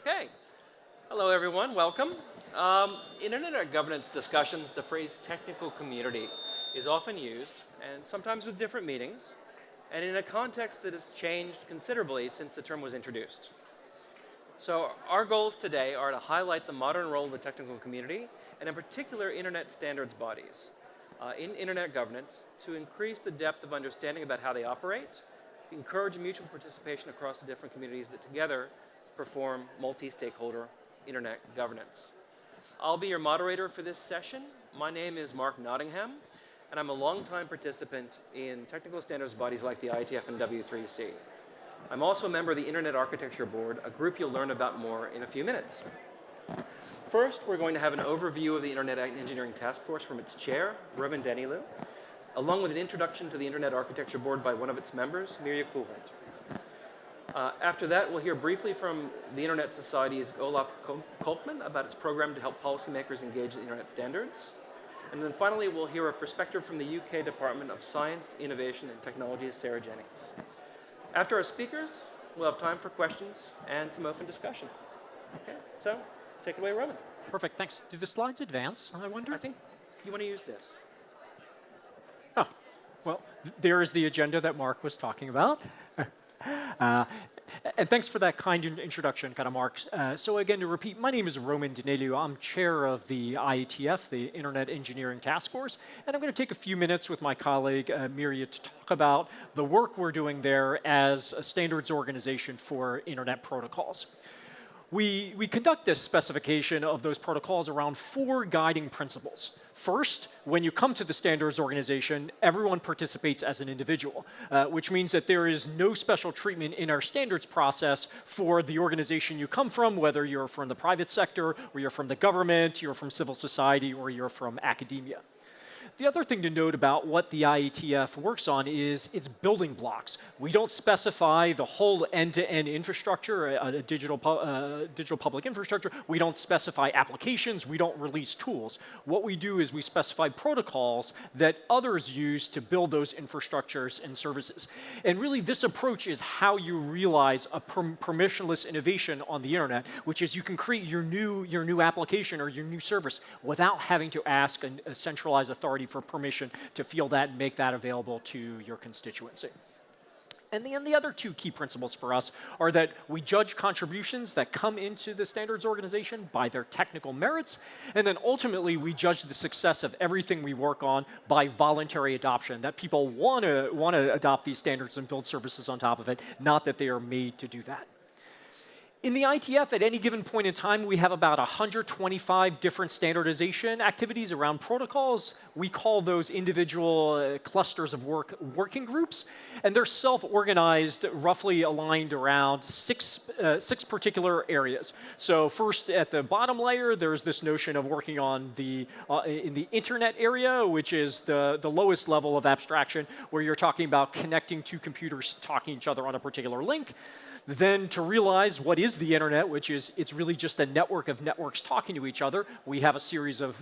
Okay. Hello, everyone. Welcome. In internet governance discussions, the phrase technical community is often used, and sometimes with different meanings, and in a context that has changed considerably since the term was introduced. So our goals today are to highlight the modern role of the technical community, and in particular, internet standards bodies in internet governance to increase the depth of understanding about how they operate, encourage mutual participation across the different communities that together perform multi-stakeholder internet governance. I'll be your moderator for this session. My name is Mark Nottingham, and I'm a longtime participant in technical standards bodies like the IGF and W3C. I'm also a member of the Internet Architecture Board, a group you'll learn about more in a few minutes. First, we're going to have an overview of the Internet Engineering Task Force from its chair, Roman Danilu, along with an introduction to the Internet Architecture Board by one of its members, Mirja Koolholt. After that, we'll hear briefly from the Internet Society's Olaf Kolkman about its program to help policymakers engage in internet standards. And then finally, we'll hear a perspective from the UK Department of Science, Innovation and Technology, Sarah Jennings. After our speakers, we'll have time for questions and some open discussion. Okay, so take it away, Roman. Perfect, thanks. Do the slides advance, I wonder? I think you want to use this. Oh, well, there is the agenda that Mark was talking about. And thanks for that kind introduction, Mark. So again, to repeat, my name is Roman Danilu. I'm chair of the IETF, the Internet Engineering Task Force, and I'm going to take a few minutes with my colleague, Mirja, to talk about the work we're doing there as a standards organization for internet protocols. We conduct this specification of those protocols around 4 guiding principles. First, when you come to the standards organization, everyone participates as an individual, which means that there is no special treatment in our standards process for the organization you come from, whether you're from the private sector, or you're from the government, you're from civil society, or you're from academia. The other thing to note about what the IETF works on is its building blocks. We don't specify the whole end-to-end infrastructure, a digital public infrastructure. We don't specify applications. We don't release tools. What we do is we specify protocols that others use to build those infrastructures and services. And really, this approach is how you realize a permissionless innovation on the internet, which is you can create your new application or your new service without having to ask a centralized authority for permission to feel that and make that available to your constituency. And the other 2 key principles for us are that we judge contributions that come into the standards organization by their technical merits, and then ultimately we judge the success of everything we work on by voluntary adoption, that people want to adopt these standards and build services on top of it, not that they are made to do that. In the ITF, at any given point in time, we have about 125 different standardization activities around protocols. We call those individual clusters of working groups, and they're self-organized, roughly aligned around six particular areas. So first, at the bottom layer, there's this notion of working on in the internet area, which is the lowest level of abstraction, where you're talking about connecting 2 computers talking to each other on a particular link. Then to realize what is the internet, which is it's really just a network of networks talking to each other, we have a series of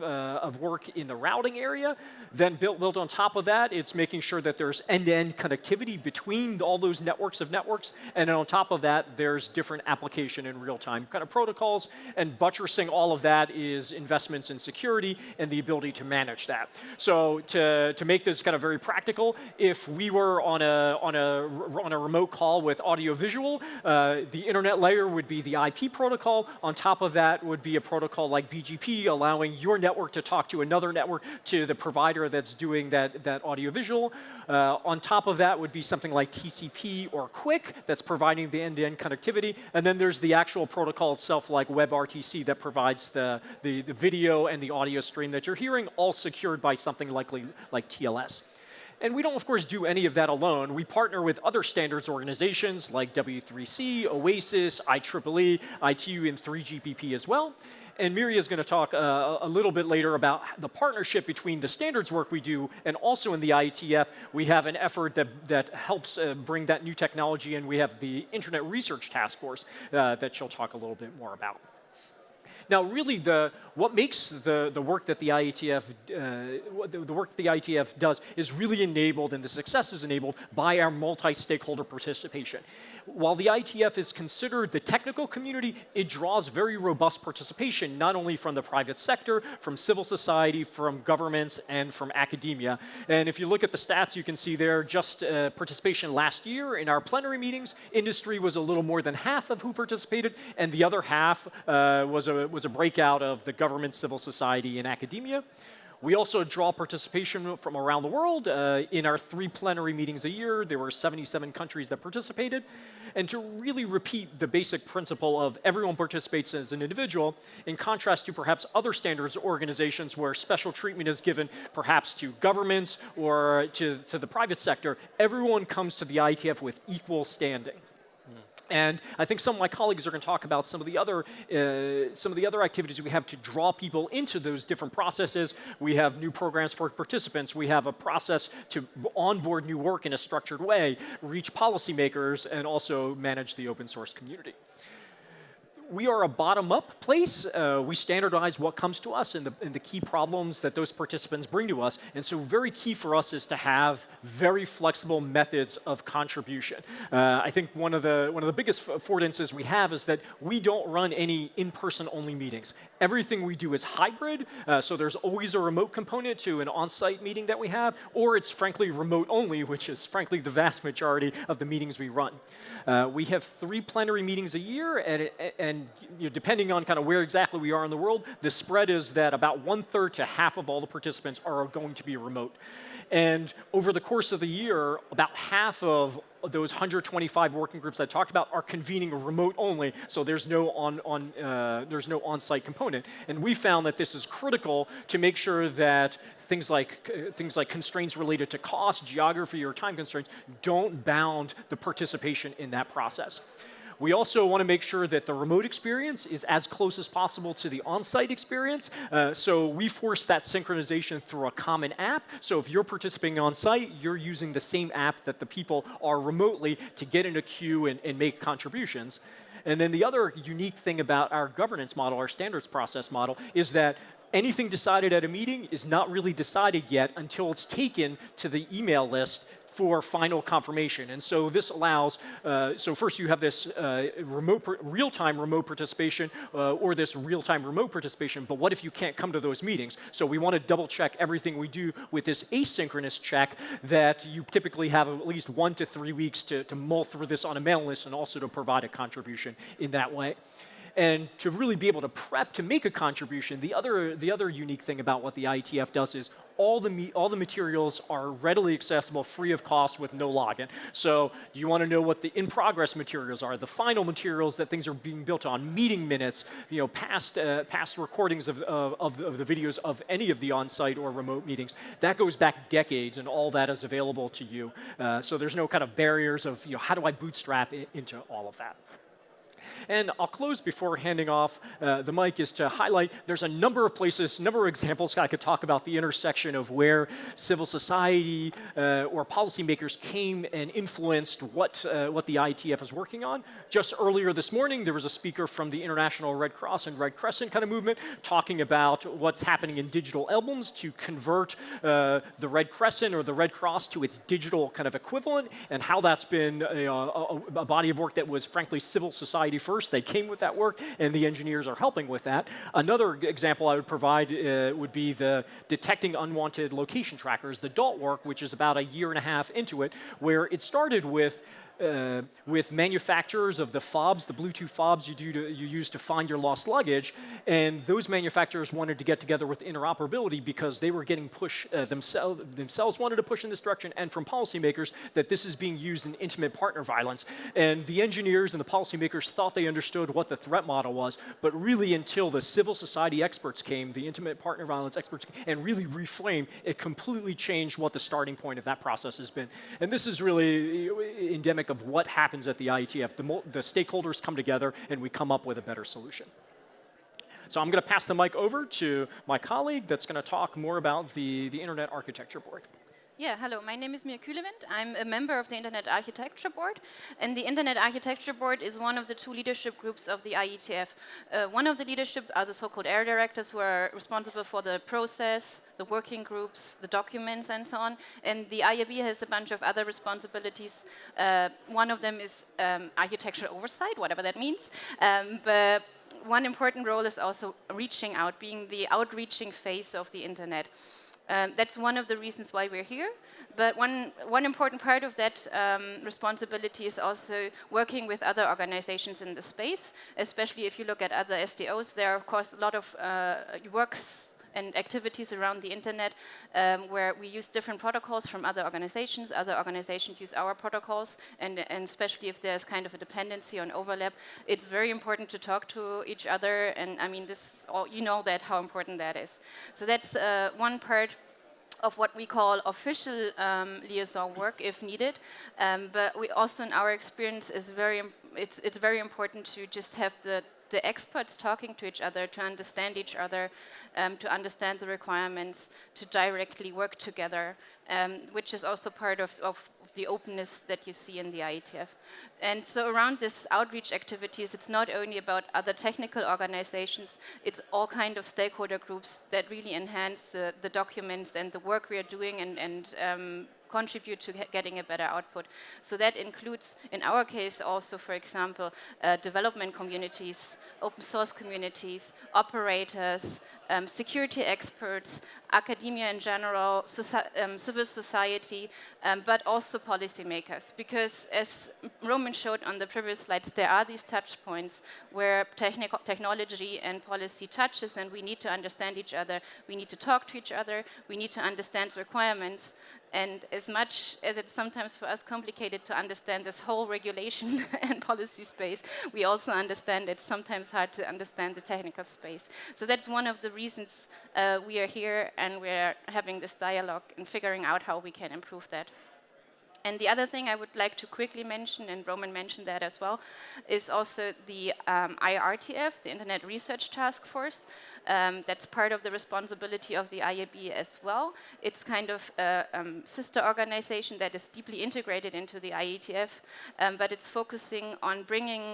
work in the routing area. Then built on top of that, it's making sure that there's end-to-end connectivity between all those networks of networks. And then on top of that, there's different application and real-time protocols. And buttressing all of that is investments in security and the ability to manage that. So to make this very practical, if we were on a remote call with audio-visual, the internet layer would be the IP protocol. On top of that would be a protocol like BGP, allowing your network to talk to another network, to the provider that's doing that audiovisual. On top of that would be something like TCP or QUIC that's providing the end-to-end connectivity. And then there's the actual protocol itself, like WebRTC, that provides the video and the audio stream that you're hearing, all secured by something like TLS. And we don't, of course, do any of that alone. We partner with other standards organizations like W3C, OASIS, IEEE, ITU, and 3GPP as well. And Mirja is going to talk a little bit later about the partnership between the standards work we do and also in the IETF, we have an effort that helps bring that new technology, and we have the Internet Research Task Force that she'll talk a little bit more about. Now, really, what makes the work that the IETF the work the IETF does is really enabled, and the success is enabled by our multi-stakeholder participation. While the IETF is considered the technical community, it draws very robust participation, not only from the private sector, from civil society, from governments, and from academia. And if you look at the stats, you can see there just participation last year in our plenary meetings, industry was a little more than half of who participated, and the other half was a breakout of the government, civil society, and academia. We also draw participation from around the world. In our 3 plenary meetings a year, there were 77 countries that participated. And to really repeat the basic principle of everyone participates as an individual, in contrast to perhaps other standards organizations where special treatment is given perhaps to governments or to the private sector, everyone comes to the IETF with equal standing. And I think some of my colleagues are going to talk about some of the other activities we have to draw people into those different processes. We have new programs for participants. We have a process to onboard new work in a structured way, reach policymakers, and also manage the open source community. We are a bottom-up place. We standardize what comes to us and the key problems that those participants bring to us. And so very key for us is to have very flexible methods of contribution. I think one of the biggest affordances we have is that we don't run any in-person only meetings. Everything we do is hybrid, so there's always a remote component to an on-site meeting that we have, or it's frankly remote only, which is frankly the vast majority of the meetings we run. We have 3 plenary meetings a year, and depending on kind of where exactly we are in the world, the spread is that about 1/3 to half of all the participants are going to be remote. And over the course of the year, about half of those 125 working groups I talked about are convening remote only, so there's no on-site component. And we found that this is critical to make sure that things like constraints related to cost, geography, or time constraints don't bound the participation in that process. We also want to make sure that the remote experience is as close as possible to the on-site experience. So we force that synchronization through a common app. So if you're participating on-site, you're using the same app that the people are remotely to get in a queue and make contributions. And then the other unique thing about our governance model, our standards process model, is that anything decided at a meeting is not really decided yet until it's taken to the email list for final confirmation. And so this allows, so first you have this real-time remote participation or this real-time remote participation, but what if you can't come to those meetings? So we want to double check everything we do with this asynchronous check that you typically have at least 1 to 3 weeks to mull through this on a mailing list and also to provide a contribution in that way. And to really be able to prep to make a contribution, the other unique thing about what the IETF does is all the materials are readily accessible, free of cost, with no login. So you want to know what the in-progress materials are, the final materials that things are being built on, meeting minutes, past recordings of the videos of any of the on-site or remote meetings. That goes back decades, and all that is available to you. So there's no kind of barriers of how do I bootstrap into all of that. And I'll close before handing off the mic is to highlight there's a number of places, a number of examples I could talk about the intersection of where civil society or policymakers came and influenced what the IETF is working on. Just earlier this morning, there was a speaker from the International Red Cross and Red Crescent kind of movement talking about what's happening in digital albums to convert the Red Crescent or the Red Cross to its digital kind of equivalent, and how that's been a body of work that was frankly civil society first. They came with that work, and the engineers are helping with that. Another example I would provide would be the detecting unwanted location trackers, the DALT work, which is about 1.5 years into it, where it started with manufacturers of the fobs, the Bluetooth fobs you use to find your lost luggage, and those manufacturers wanted to get together with interoperability because they were getting push themselves wanted to push in this direction, and from policymakers that this is being used in intimate partner violence. And the engineers and the policymakers thought they understood what the threat model was, but really until the civil society experts came, the intimate partner violence experts, and really reframed, it completely changed what the starting point of that process has been. And this is really endemic of what happens at the IETF. The stakeholders come together and we come up with a better solution. So I'm going to pass the mic over to my colleague that's going to talk more about the Internet Architecture Board. Yeah, hello. My name is Mia Kühlewind. I'm a member of the Internet Architecture Board. And the Internet Architecture Board is one of the two leadership groups of the IETF. One of the leadership are the so-called area directors who are responsible for the process, the working groups, the documents, and so on. And the IAB has a bunch of other responsibilities. One of them is architectural oversight, whatever that means. But one important role is also reaching out, being the outreaching face of the Internet. That's one of the reasons why we're here. But one important part of that responsibility is also working with other organizations in the space, especially if you look at other SDOs. There are, of course, a lot of works and activities around the internet where we use different protocols from other organizations. Other organizations use our protocols, and especially if there's kind of a dependency on overlap, it's very important to talk to each other. And I mean, you know that how important that is. So that's one part of what we call official liaison work, if needed. But we also, in our experience, it's very important to just have the experts talking to each other, to understand each other, to understand the requirements, to directly work together, which is also part of the openness that you see in the IETF. And so around this outreach activities, it's not only about other technical organizations, it's all kind of stakeholder groups that really enhance the documents and the work we are doing and contribute to getting a better output. So that includes, in our case, also, for example, development communities, open source communities, operators, security experts, academia in general, civil society, but also policymakers. Because as Roman showed on the previous slides, there are these touch points where technology and policy touches, and we need to understand each other, we need to talk to each other, we need to understand requirements. And as much as it's sometimes for us complicated to understand this whole regulation and policy space, we also understand it's sometimes hard to understand the technical space. So that's one of the reasons we are here and we're having this dialogue and figuring out how we can improve that. And the other thing I would like to quickly mention, and Roman mentioned that as well, is also the IRTF, the Internet Research Task Force. That's part of the responsibility of the IAB as well. It's kind of a sister organization that is deeply integrated into the IETF, but it's focusing on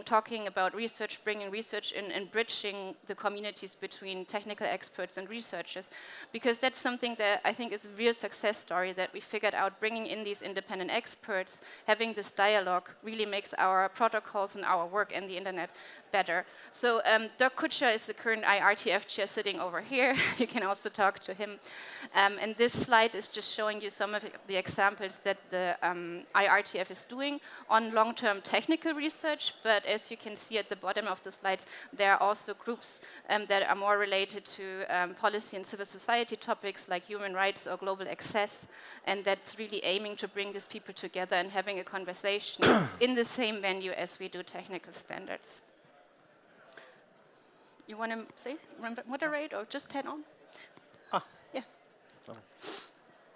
talking about research, bringing research in, and bridging the communities between technical experts and researchers, because that's something that I think is a real success story that we figured out. Bringing in these independent experts, having this dialogue really makes our protocols and our work in the internet better. So Dirk Kutscher is the current IRTF chair sitting over here. You can also talk to him. And this slide is just showing you some of the examples that the IRTF is doing on long-term technical research. But as you can see at the bottom of the slides, there are also groups that are more related to policy and civil society topics like human rights or global access. And that's really aiming to bring these people together and having a conversation in the same venue as we do technical standards. You want to say, moderate, or just head on? Yeah.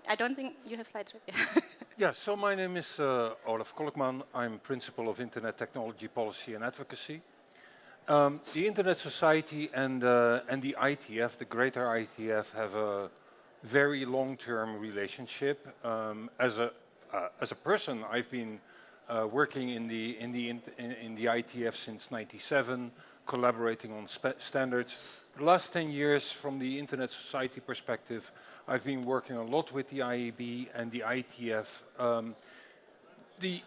I don't think you have slides, right? Yeah, so my name is Olaf Kolkman. I'm Principal of Internet Technology Policy and Advocacy. The Internet Society and the ITF, the greater ITF, have a very long-term relationship. As a person, I've been working in the ITF since '97. Collaborating on standards. For the last 10 years, from the Internet Society perspective, I've been working a lot with the IAB and the ITF. The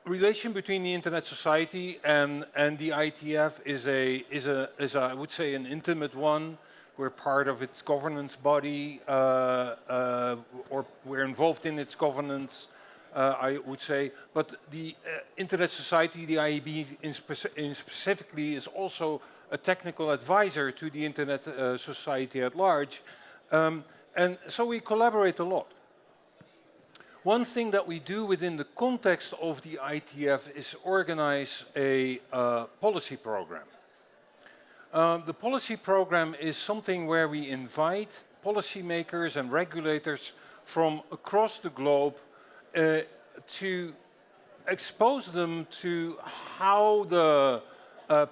relation between the Internet Society and the ITF is I would say, an intimate one. We're part of its governance body, or we're involved in its governance. I would say, but the Internet Society, the IAB specifically, is also a technical advisor to the Internet Society at large, and so we collaborate a lot. One thing that we do within the context of the ITF is organize a policy program. The policy program is something where we invite policymakers and regulators from across the globe to expose them to how the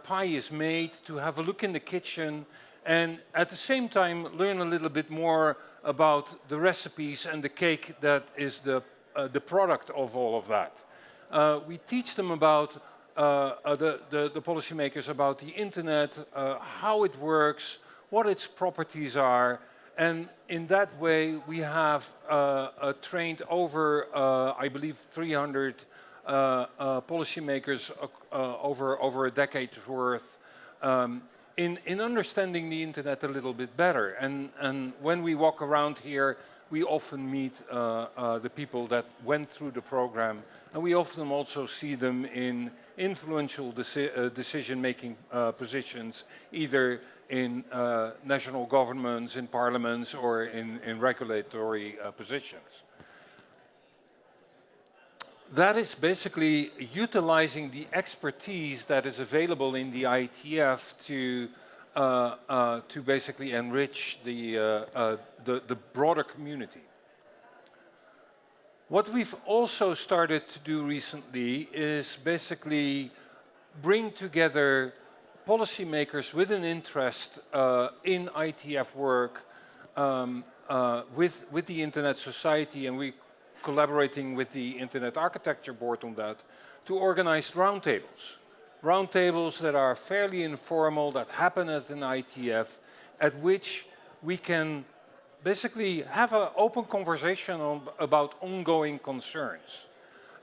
pie is made, to have a look in the kitchen, and at the same time learn a little bit more about the recipes and the cake that is the product of all of that. We teach them about the policymakers about the internet, how it works, what its properties are, and in that way we have trained over, I believe, 300 policymakers over a decade's worth in understanding the internet a little bit better. And when we walk around here, we often meet the people that went through the program, and we often also see them in influential decision-making positions, either in national governments, in parliaments, or in regulatory positions. That is basically utilizing the expertise that is available in the IETF to basically enrich the broader community. What we've also started to do recently is basically bring together policymakers with an interest in IETF work with the Internet Society, and we collaborating with the Internet Architecture Board on that, to organize roundtables. Roundtables that are fairly informal, that happen at an IETF, at which we can basically have an open conversation about ongoing concerns.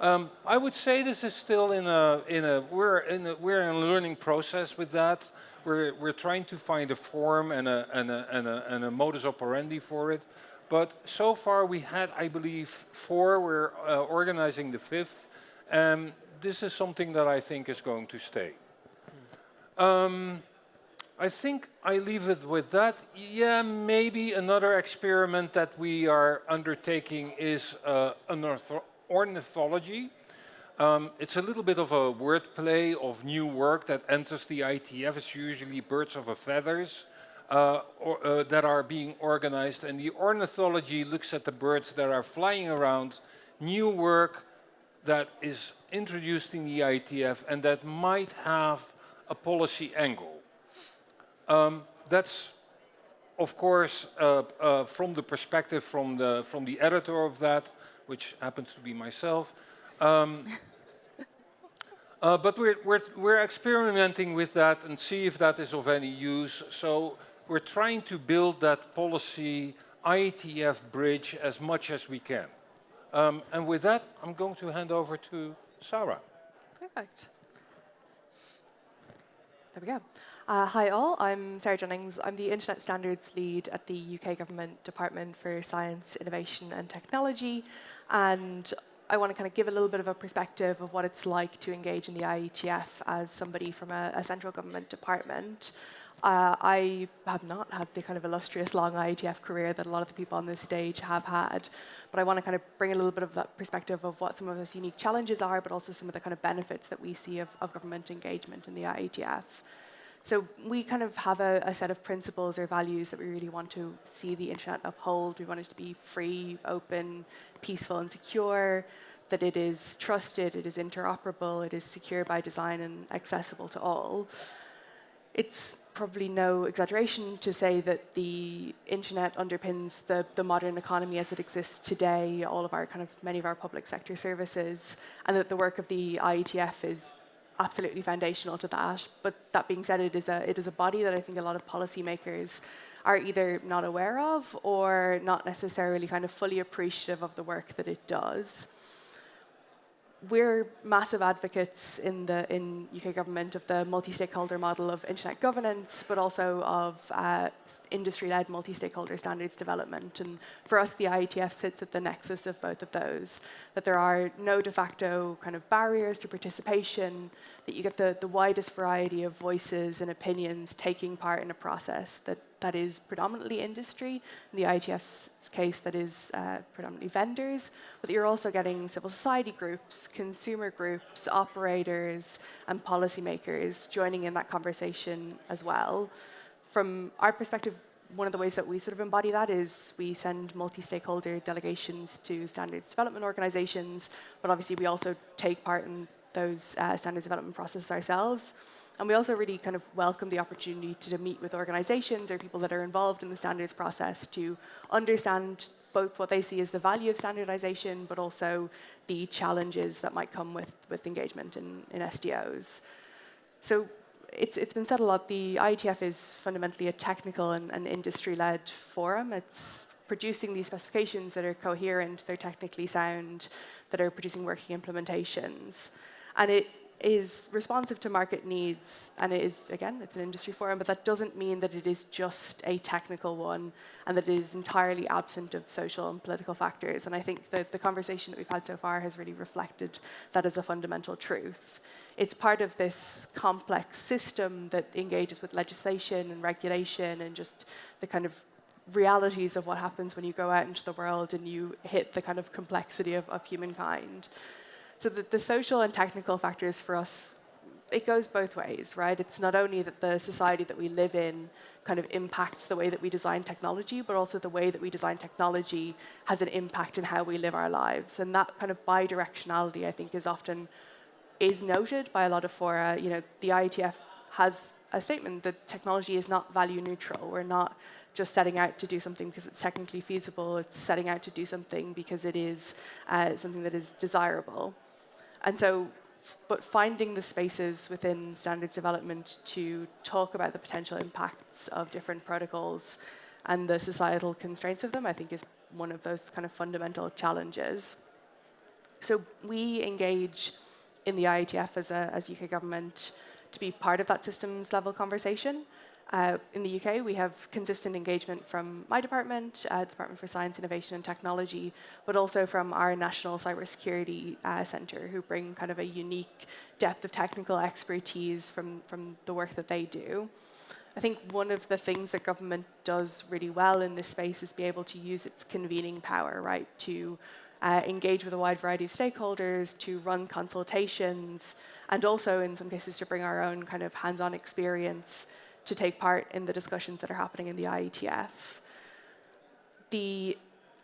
I would say this is still we're in a learning process with that. We're trying to find a form and a modus operandi for it. But so far we had, I believe, 4. We're organizing the 5th. And this is something that I think is going to stay. I think I leave it with that. Yeah, maybe another experiment that we are undertaking is an ornithology. It's a little bit of a wordplay of new work that enters the IETF. It's usually birds of a feathers. That are being organized, and the ornithology looks at the birds that are flying around, new work that is introduced in the IETF and that might have a policy angle. That's, of course, from the perspective from the editor of that, which happens to be myself. But we're experimenting with that and see if that is of any use. So we're trying to build that policy IETF bridge as much as we can. And with that, I'm going to hand over to Sarah. Perfect. There we go. Hi all, I'm Sarah Jennings. I'm the Internet Standards Lead at the UK Government Department for Science, Innovation and Technology. And I want to kind of give a little bit of a perspective of what it's like to engage in the IETF as somebody from a central government department. I have not had the kind of illustrious long IETF career that a lot of the people on this stage have had, but I want to kind of bring a little bit of that perspective of what some of those unique challenges are, but also some of the kind of benefits that we see of government engagement in the IETF. So we kind of have a set of principles or values that we really want to see the internet uphold. We want it to be free, open, peaceful and secure, that it is trusted, it is interoperable, it is secure by design and accessible to all. It's probably no exaggeration to say that the internet underpins the modern economy as it exists today, many of our public sector services, and that the work of the IETF is absolutely foundational to that. But that being said, it is a body that I think a lot of policymakers are either not aware of or not necessarily kind of fully appreciative of the work that it does. We're massive advocates in UK government of the multi-stakeholder model of internet governance, but also of industry-led multi-stakeholder standards development. And for us, the IETF sits at the nexus of both of those, that there are no de facto kind of barriers to participation, that you get the widest variety of voices and opinions taking part in a process that is predominantly industry, in the IETF's case that is predominantly vendors, but you're also getting civil society groups, consumer groups, operators, and policymakers joining in that conversation as well. From our perspective, one of the ways that we sort of embody that is we send multi-stakeholder delegations to standards development organizations, but obviously we also take part in those standards development processes ourselves. And we also really kind of welcome the opportunity to meet with organizations or people that are involved in the standards process to understand both what they see as the value of standardization, but also the challenges that might come with engagement in SDOs. So it's been said a lot, the IETF is fundamentally a technical and industry-led forum. It's producing these specifications that are coherent, they're technically sound, that are producing working implementations. And it is responsive to market needs, and it is, again, it's an industry forum, but that doesn't mean that it is just a technical one and that it is entirely absent of social and political factors. And I think that the conversation that we've had so far has really reflected that as a fundamental truth. It's part of this complex system that engages with legislation and regulation and just the kind of realities of what happens when you go out into the world and you hit the kind of complexity of humankind. So the social and technical factors for us, it goes both ways, right? It's not only that the society that we live in kind of impacts the way that we design technology, but also the way that we design technology has an impact in how we live our lives. And that kind of bidirectionality, I think, is noted by a lot of fora. You know, the IETF has a statement that technology is not value neutral. We're not just setting out to do something because it's technically feasible. It's setting out to do something because it is something that is desirable. And so, but finding the spaces within standards development to talk about the potential impacts of different protocols and the societal constraints of them, I think is one of those kind of fundamental challenges. So we engage in the IETF as UK government to be part of that systems level conversation. In the UK, we have consistent engagement from my department, Department for Science, Innovation and Technology, but also from our National Cybersecurity Centre, who bring kind of a unique depth of technical expertise from the work that they do. I think one of the things that government does really well in this space is be able to use its convening power, right, to engage with a wide variety of stakeholders, to run consultations, and also in some cases to bring our own kind of hands-on experience to take part in the discussions that are happening in the IETF.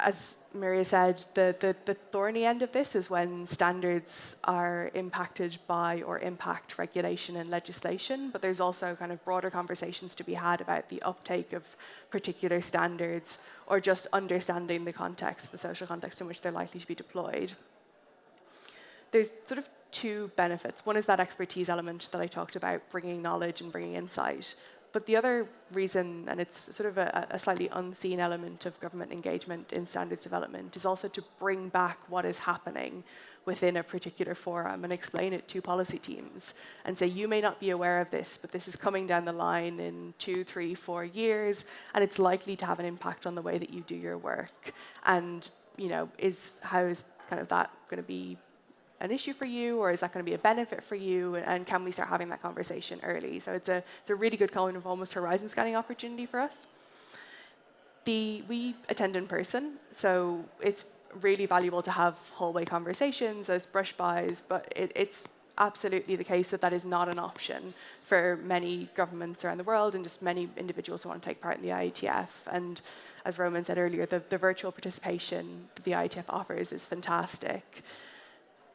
As Maria said, the thorny end of this is when standards are impacted by or impact regulation and legislation, but there's also kind of broader conversations to be had about the uptake of particular standards or just understanding the context, the social context in which they're likely to be deployed. There's sort of two benefits. One is that expertise element that I talked about, bringing knowledge and bringing insight. But the other reason, and it's sort of a slightly unseen element of government engagement in standards development, is also to bring back what is happening within a particular forum and explain it to policy teams and say, you may not be aware of this, but this is coming down the line in 2, 3, 4 years, and it's likely to have an impact on the way that you do your work. And, you know, how is kind of that going to be an issue for you, or is that going to be a benefit for you? And can we start having that conversation early? So it's a really good kind of almost horizon scanning opportunity for us. We attend in person, so it's really valuable to have hallway conversations, those brush bys, but it's absolutely the case that that is not an option for many governments around the world and just many individuals who want to take part in the IETF. And as Roman said earlier, the virtual participation that the IETF offers is fantastic.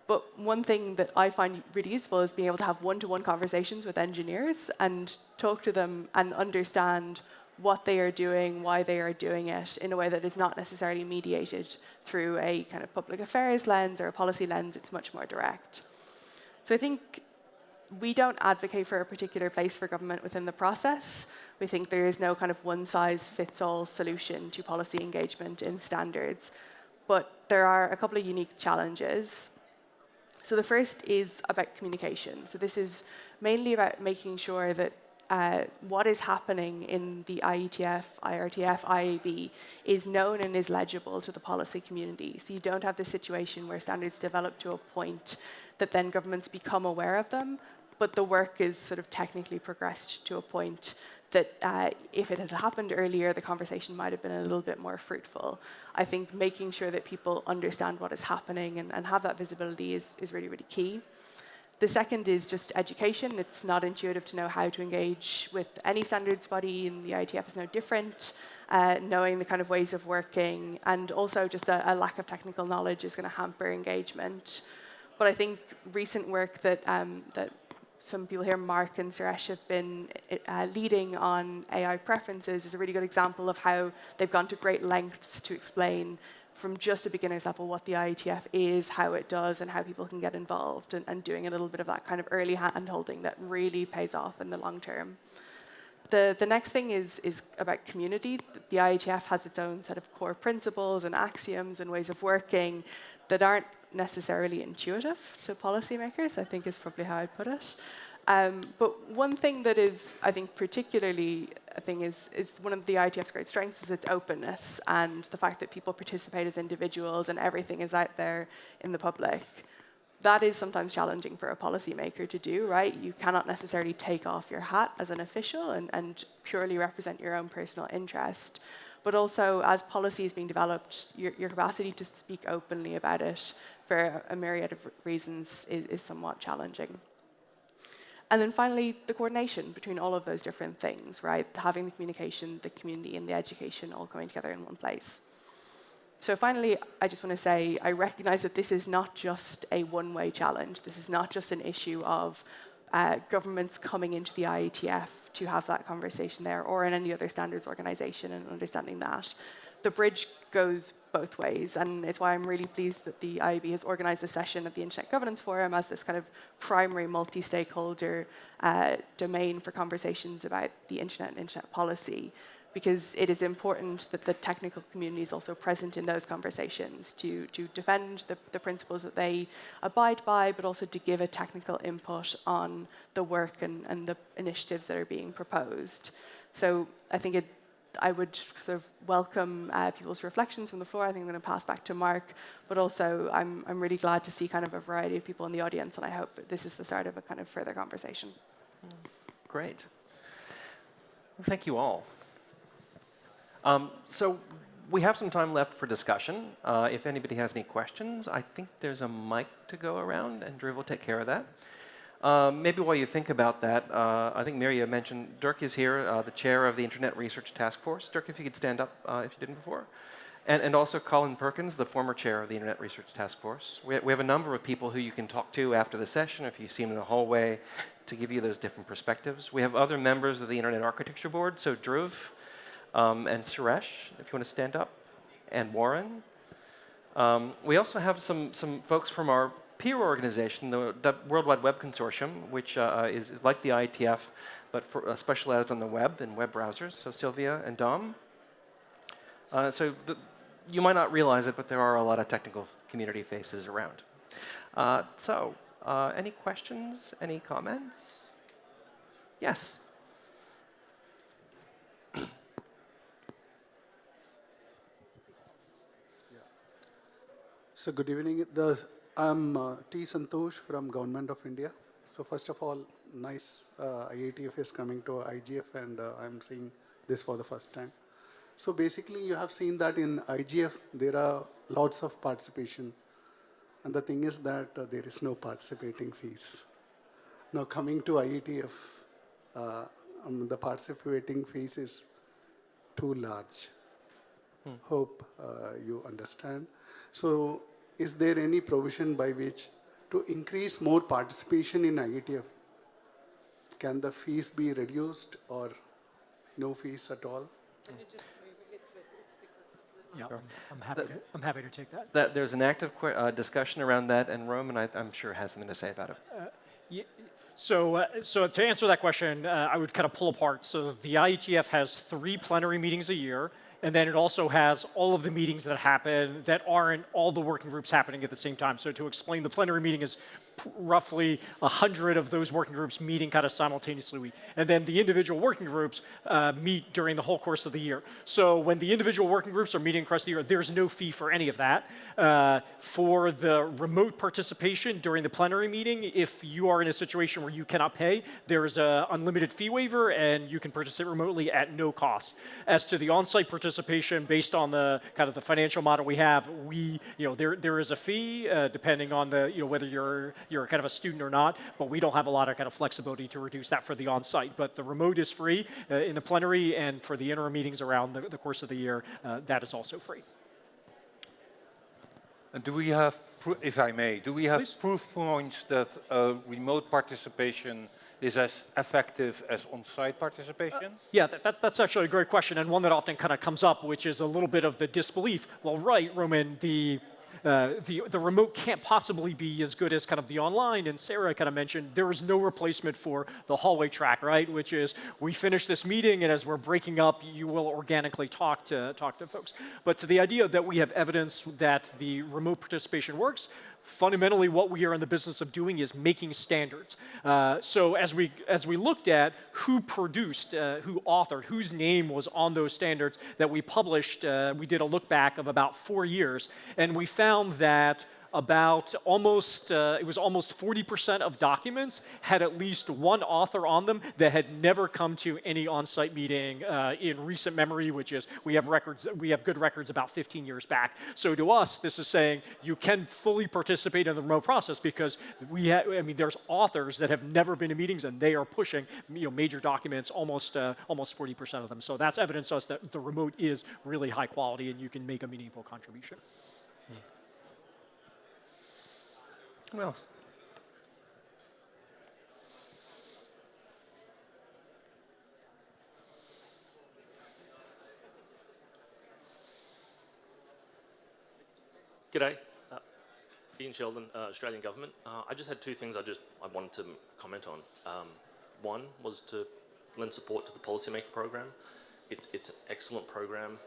But one thing that I find really useful is being able to have one-to-one conversations with engineers and talk to them and understand what they are doing, why they are doing it, in a way that is not necessarily mediated through a kind of public affairs lens or a policy lens. It's much more direct. So I think we don't advocate for a particular place for government within the process. We think there is no kind of one-size-fits-all solution to policy engagement in standards. But there are a couple of unique challenges. So the first is about communication. So this is mainly about making sure that what is happening in the IETF, IRTF, IAB is known and is legible to the policy community. So you don't have the situation where standards develop to a point that then governments become aware of them, but the work is sort of technically progressed to a point that if it had happened earlier, the conversation might have been a little bit more fruitful. I think making sure that people understand what is happening and have that visibility is really, really key. The second is just education. It's not intuitive to know how to engage with any standards body, and the IETF is no different. Knowing the kind of ways of working, and also just a lack of technical knowledge is going to hamper engagement. But But I think recent work that that some people here, Mark and Suresh, have been leading on AI preferences is a really good example of how they've gone to great lengths to explain from just a beginner's level what the IETF is, how it does, and how people can get involved, and doing a little bit of that kind of early hand-holding that really pays off in the long term. The next thing is about community. The IETF has its own set of core principles and axioms and ways of working that aren't necessarily intuitive to policymakers, I think is probably how I'd put it. But one thing that is, I think, particularly a thing is one of the IETF's great strengths is its openness and the fact that people participate as individuals and everything is out there in the public. That is sometimes challenging for a policymaker to do, right? You cannot necessarily take off your hat as an official and purely represent your own personal interest. But also, as policy is being developed, your capacity to speak openly about it for a myriad of reasons is somewhat challenging. And then finally, the coordination between all of those different things, right? Having the communication, the community, and the education all coming together in one place. So finally, I just want to say, I recognize that this is not just a one-way challenge. This is not just an issue of governments coming into the IETF to have that conversation there, or in any other standards organization, and understanding that. The bridge goes both ways, and it's why I'm really pleased that the IAB has organized a session at the Internet Governance Forum as this kind of primary multi-stakeholder domain for conversations about the internet and internet policy, because it is important that the technical community is also present in those conversations to defend the principles that they abide by, but also to give a technical input on the work and the initiatives that are being proposed. So I think I would sort of welcome people's reflections from the floor. I think I'm going to pass back to Mark, but also I'm really glad to see kind of a variety of people in the audience, and I hope that this is the start of a kind of further conversation. Great. Well, thank you all. So we have some time left for discussion. If anybody has any questions, I think there's a mic to go around, and Drew will take care of that. Maybe while you think about that, I think Mirya mentioned Dirk is here, the chair of the Internet Research Task Force. Dirk, if you could stand up if you didn't before. And also Colin Perkins, the former chair of the Internet Research Task Force. We have a number of people who you can talk to after the session if you see them in the hallway to give you those different perspectives. We have other members of the Internet Architecture Board, so Dhruv and Suresh, if you want to stand up, and Warren. We also have some folks from our peer organization, the World Wide Web Consortium, which is like the IETF, but specialized on the web and web browsers. So Sylvia and Dom. You might not realize it, but there are a lot of technical community faces around. Any questions? Any comments? Yes. So good evening. I'm T. Santosh from Government of India. So first of all, nice IATF is coming to IGF, and I'm seeing this for the first time. So basically, you have seen that in IGF, there are lots of participation. And the thing is that there is no participating fees. Now coming to IATF, the participating fees is too large. Hope you understand. So is there any provision by which to increase more participation in IATF? Can the fees be reduced or no fees at all? Yeah, I'm happy to take that. There's an active discussion around that, and Roman, I'm sure, has something to say about it. So to answer that question, I would kind of pull apart. So the IETF has 3 plenary meetings a year, and then it also has all of the meetings that happen that aren't all the working groups happening at the same time. So to explain, the plenary meeting is roughly 100 of those working groups meeting kind of simultaneously. And then the individual working groups meet during the whole course of the year. So when the individual working groups are meeting across the year, there's no fee for any of that. For the remote participation during the plenary meeting, if you are in a situation where you cannot pay, there's an unlimited fee waiver, and you can participate remotely at no cost. As to the on-site participation, based on the kind of the financial model we have, there is a fee depending on the whether you're kind of a student or not, but we don't have a lot of kind of flexibility to reduce that for the on-site. But the remote is free in the plenary, and for the interim meetings around the course of the year, that is also free. And do we have, if I may, do we have Please. proof points that remote participation is as effective as on-site participation? Yeah, that's actually a great question, and one that often kind of comes up, which is a little bit of the disbelief. Well, right, Roman, the remote can't possibly be as good as kind of the online, and Sarah kind of mentioned there is no replacement for the hallway track, right? Which is we finish this meeting, and as we're breaking up, you will organically talk to folks. But to the idea that we have evidence that the remote participation works, fundamentally what we are in the business of doing is making standards. So as we looked at who produced, who authored, whose name was on those standards that we published, we did a look back of about 4 years, and we found that about almost 40% of documents had at least one author on them that had never come to any on-site meeting in recent memory, which is we have good records about 15 years back. So to us, this is saying you can fully participate in the remote process because there's authors that have never been to meetings and they are pushing major documents, almost 40% of them. So that's evidence to us that the remote is really high quality and you can make a meaningful contribution. Who else? G'day, Ian Sheldon, Australian Government. I just had two things I wanted to comment on. One was to lend support to the Policymaker program. It's an excellent program.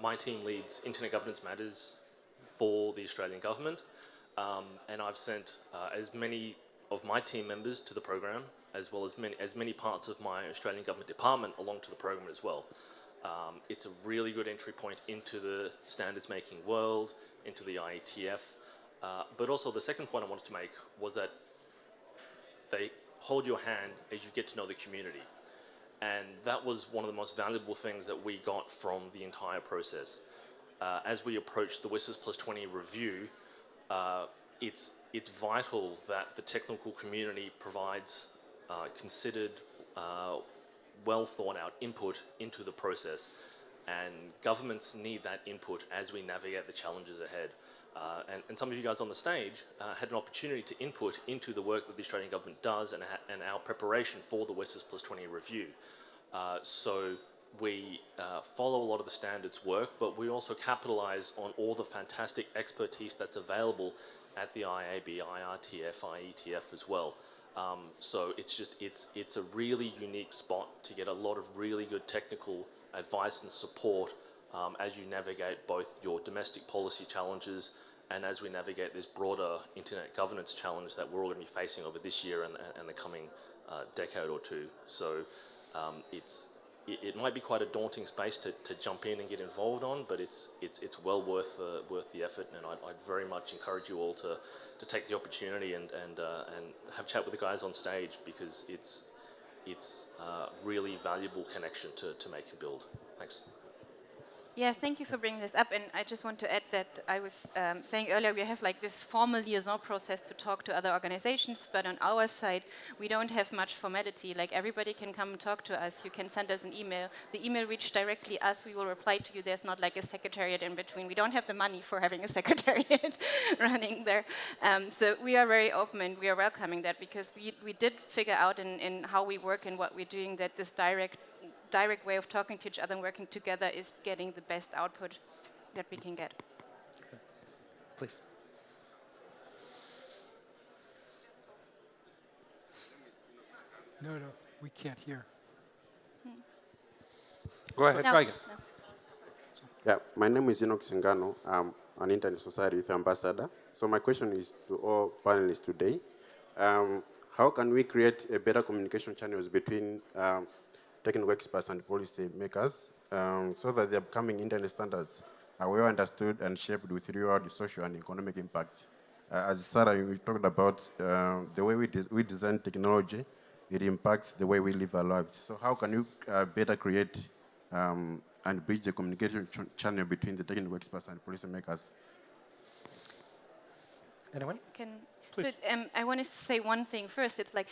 My team leads Internet Governance Matters for the Australian Government. And I've sent as many of my team members to the program, as well as many parts of my Australian Government department along to the program as well. It's a really good entry point into the standards-making world, into the IETF. But also the second point I wanted to make was that they hold your hand as you get to know the community. And that was one of the most valuable things that we got from the entire process. As we approached the WSIS Plus 20 review, it's vital that the technical community provides considered, well thought out input into the process, and governments need that input as we navigate the challenges ahead. And some of you guys on the stage had an opportunity to input into the work that the Australian Government does and our preparation for the WSIS Plus 20 review. So we follow a lot of the standards work, but we also capitalise on all the fantastic expertise that's available at the IAB, IRTF, IETF as well. So it's a really unique spot to get a lot of really good technical advice and support as you navigate both your domestic policy challenges and as we navigate this broader internet governance challenge that we're all going to be facing over this year and the coming decade or two. So it might be quite a daunting space to jump in and get involved on, but it's well worth the effort, and I'd very much encourage you all to take the opportunity and have a chat with the guys on stage, because it's a really valuable connection to make and build. Thanks. Yeah, thank you for bringing this up. And I just want to add that I was saying earlier, we have like this formal liaison process to talk to other organizations, but on our side, we don't have much formality. Like everybody can come and talk to us. You can send us an email. The email reached directly us. We will reply to you. There's not like a secretariat in between. We don't have the money for having a secretariat running there. So we are very open and we are welcoming that, because we did figure out in how we work and what we're doing that this direct way of talking to each other and working together is getting the best output that we can get. Please. No, we can't hear. Go ahead, No, Reagan. no. Yeah, my name is Enoch Singano. I'm an Internet Society Youth Ambassador. So my question is to all panelists today. How can we create a better communication channels between technical experts and policy makers so that the upcoming internet standards are well understood and shaped with real-world social and economic impact? As Sarah, you talked about the way we design technology, it impacts the way we live our lives. So how can you better create and bridge the communication channel between the technical experts and policy makers? Anyone? So, I want to say one thing first. It's like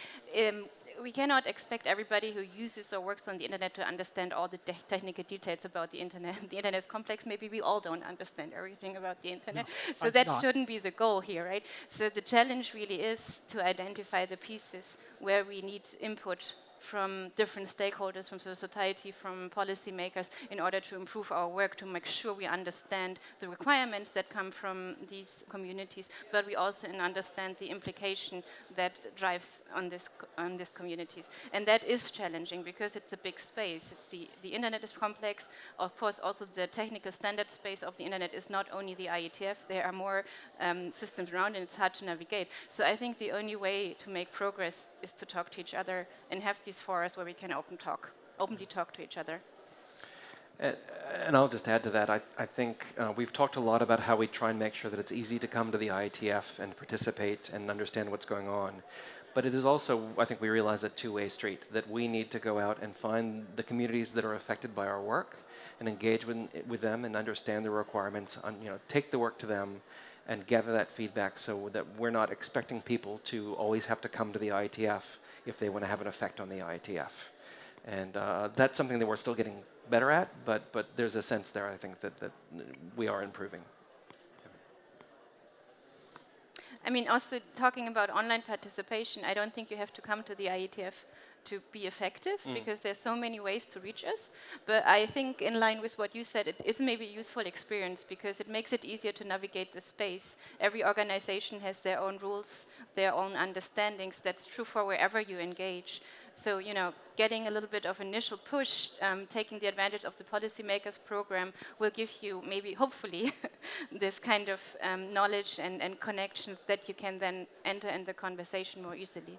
we cannot expect everybody who uses or works on the internet to understand all the technical details about the internet. The internet is complex. Maybe we all don't understand everything about the internet. No, so I'm that not. shouldn't be the goal here, right? So the challenge really is to identify the pieces where we need input from different stakeholders, from society, from policymakers, in order to improve our work, to make sure we understand the requirements that come from these communities, but we also understand the implication that drives on these communities. And that is challenging because it's a big space. The internet is complex. Of course, also the technical standard space of the internet is not only the IETF, there are more systems around and it's hard to navigate. So I think the only way to make progress is to talk to each other and have these forums where we can openly talk to each other. And I'll just add to that, I think we've talked a lot about how we try and make sure that it's easy to come to the IETF and participate and understand what's going on. But it is also, I think we realize, a two-way street, that we need to go out and find the communities that are affected by our work and engage with them and understand the requirements, take the work to them and gather that feedback so that we're not expecting people to always have to come to the IETF if they want to have an effect on the IETF. And that's something that we're still getting better at, but there's a sense there, I think, that we are improving. I mean, also talking about online participation, I don't think you have to come to the IETF to be effective, because there's so many ways to reach us. But I think, in line with what you said, it may be a useful experience because it makes it easier to navigate the space. Every organization has their own rules, their own understandings. That's true for wherever you engage. So, getting a little bit of initial push, taking the advantage of the policymakers program will give you maybe, hopefully, this kind of knowledge and connections that you can then enter in the conversation more easily.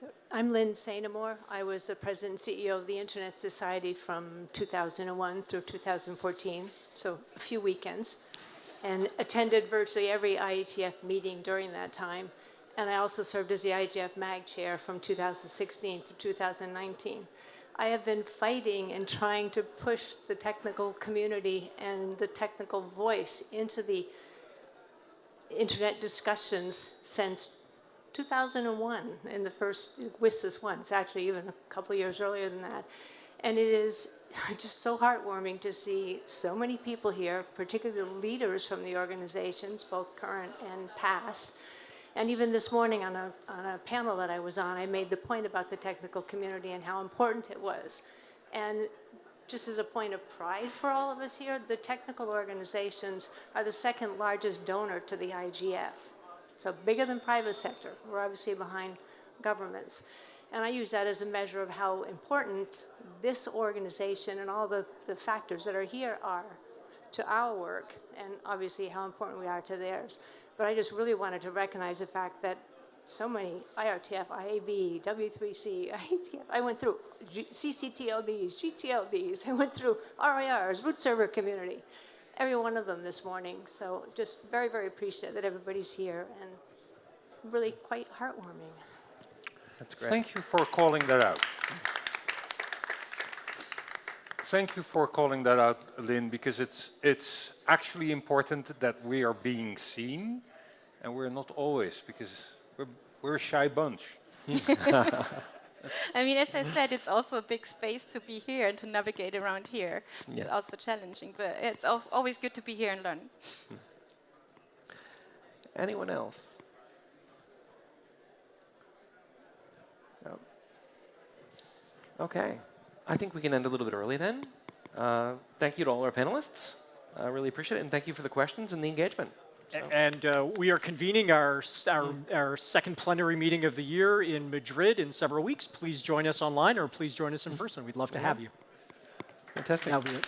So I'm Lynn Sainamore. I was the president and CEO of the Internet Society from 2001 through 2014, so a few weekends, and attended virtually every IETF meeting during that time. And I also served as the IGF MAG chair from 2016 to 2019. I have been fighting and trying to push the technical community and the technical voice into the internet discussions since 2001 in the first WISIS once, actually even a couple of years earlier than that. And it is just so heartwarming to see so many people here, particularly the leaders from the organizations, both current and past. And even this morning on a panel that I was on, I made the point about the technical community and how important it was. And just as a point of pride for all of us here, the technical organizations are the second largest donor to the IGF. So bigger than private sector. We're obviously behind governments. And I use that as a measure of how important this organization and all the factors that are here are to our work, and obviously how important we are to theirs. But I just really wanted to recognize the fact that so many IRTF, IAB, W3C, IETF, I went through CCTLDs, GTLDs, I went through RIRs, root server community, every one of them this morning. So just very, very appreciative that everybody's here and really quite heartwarming. That's great. Thank you for calling that out. Thank you for calling that out, Lynn, because it's actually important that we are being seen, and we're not always, because we're a shy bunch. I mean, as I said, it's also a big space to be here and to navigate around here. Yeah. It's also challenging, but it's always good to be here and learn. Anyone else? No. Okay. I think we can end a little bit early then. Thank you to all our panelists. I really appreciate it, and thank you for the questions and the engagement. So. And we are convening our second plenary meeting of the year in Madrid in several weeks. Please join us online or please join us in person. We'd love to have you. Fantastic. That'll be it.